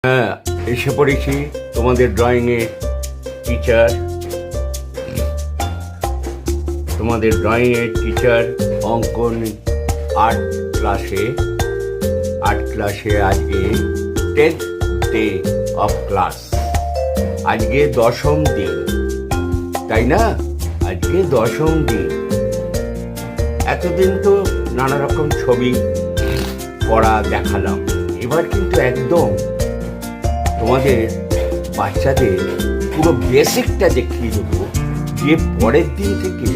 হ্যাঁ, এসে পড়েছি তোমাদের ড্রয়িংয়ের টিচার। তোমাদের ড্রয়িংয়ের টিচার অঙ্কন আর্ট ক্লাসে আজকে 10th ডে অফ ক্লাস। আজকে 10ম দিন, তাই না? আজকে 10ম দিন। এতদিন তো নানা রকম ছবি করা দেখালাম, এবার কিন্তু একদম তোমাদের বাচ্চাদের পুরো বেসিকটা দেখিয়ে দেবো, যে পরের দিন থেকে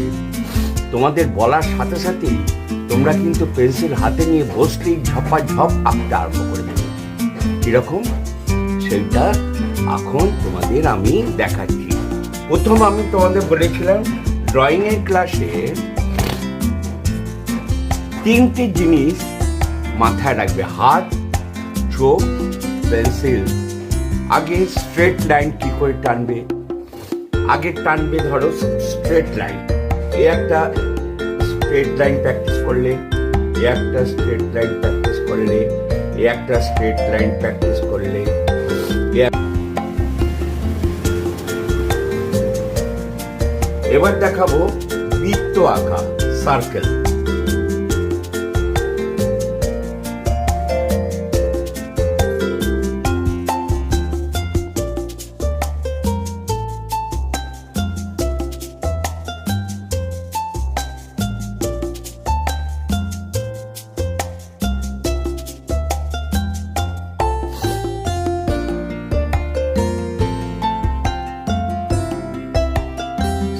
তোমাদের বলার সাথে সাথেই তোমরা কিন্তু পেন্সিল হাতে নিয়ে বসলেই ঝপাঝপ আঁকতে আরম্ভ করে দেবে। কিরকম সেইটা এখন তোমাদের আমি দেখাচ্ছি। প্রথম আমি তোমাদের বলেছিলাম ড্রয়িংয়ের ক্লাসে 3টে জিনিস মাথায় রাখবে: হাত, চোখ, পেন্সিল। আগে স্ট্রেট লাইন কি করে টানবে? আগে টানবে ধরো স্ট্রেট লাইন, এ একটা স্ট্রেট লাইন প্র্যাকটিস করলে, এ একটা স্ট্রেট লাইন প্র্যাকটিস করলে, এ একটা স্ট্রেট লাইন প্র্যাকটিস করলে। এবার দেখাবো বৃত্ত আঁকা, সার্কেল।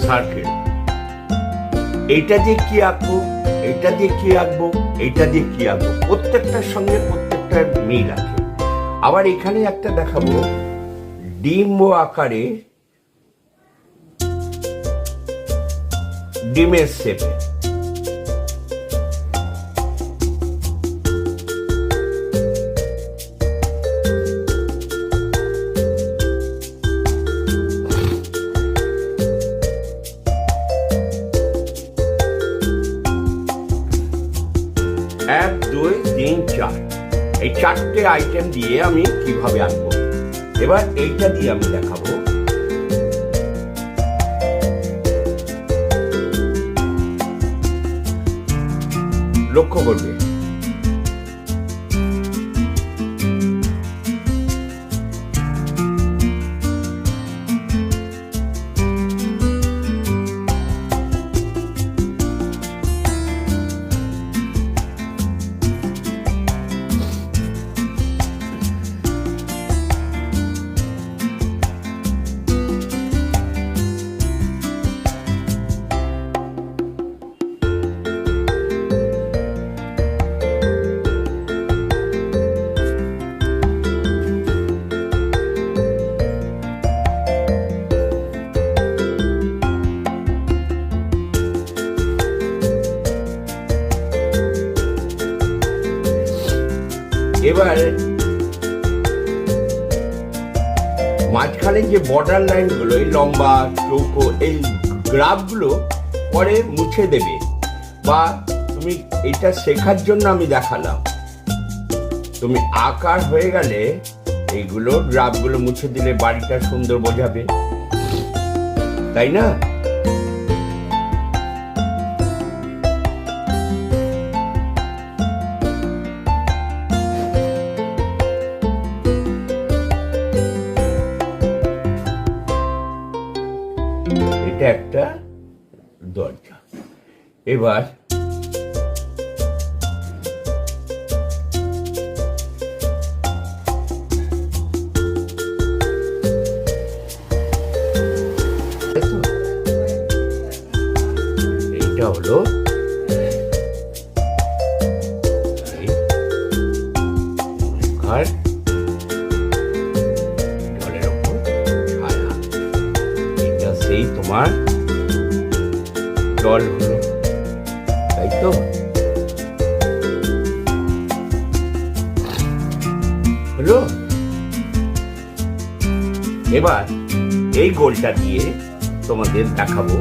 সার্কেল, এইটা দিয়ে কি আঁকবো, এইটা দিয়ে কি আঁকবো, এইটা দিয়ে কি আঁকবো, প্রত্যেকটার সঙ্গে প্রত্যেকটার মিল আছে। আবার এখানে একটা দেখাবো ডিম্ব আকারে, ডিমের শেপে। এক, দুই, তিন, চার, এই 4টে আইটেম দিয়ে আমি কিভাবে আঁকবো। এবার এইটা দিয়ে আমি দেখাবো। লক্ষ্য করবে এবার মাঝখানে যে বর্ডার লাইন গুলো, এই লম্বা চৌকো, এই গ্রাফ গুলো পরে মুছে দেবে, বা তুমি এটা শেখার জন্য আমি দেখালাম। তুমি আকার হয়ে গেলে এইগুলো গ্রাফ গুলো মুছে দিলে বাড়িটা সুন্দর বোঝাবে, তাই না? এটা একটা দরজা। এবার এইটা হলো ঘর, জলের উপর ছায়া। এটা সেই তোমার জল হলো, তাই তো? হলো। এবার এই গোলটা দিয়ে তোমাদের দেখাবো